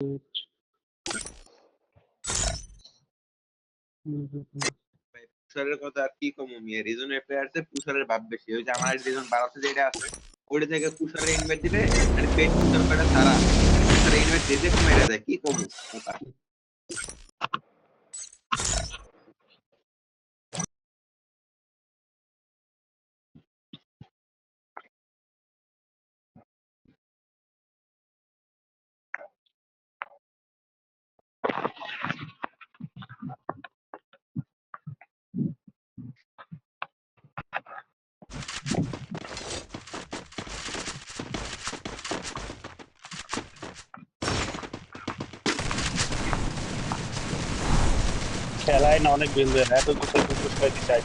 ভাই, পুষারের কথা আর কি কম মিয়া, রিজনের প্লেয়ারদের পুষারের ভাব বেশি। ওই যে আমার রিজন বাড়াতে যেটা আছে ওইটা থেকে পুষারে ইনভাইট দিলে মানে পেট পুষার কয়টা সারা মানে পুষারে ইনভাইট দিয়ে যে মেরে দেয় কি কমু কথা। খেলায় না অনেক বিল দেয় না, এত কিছু চাই।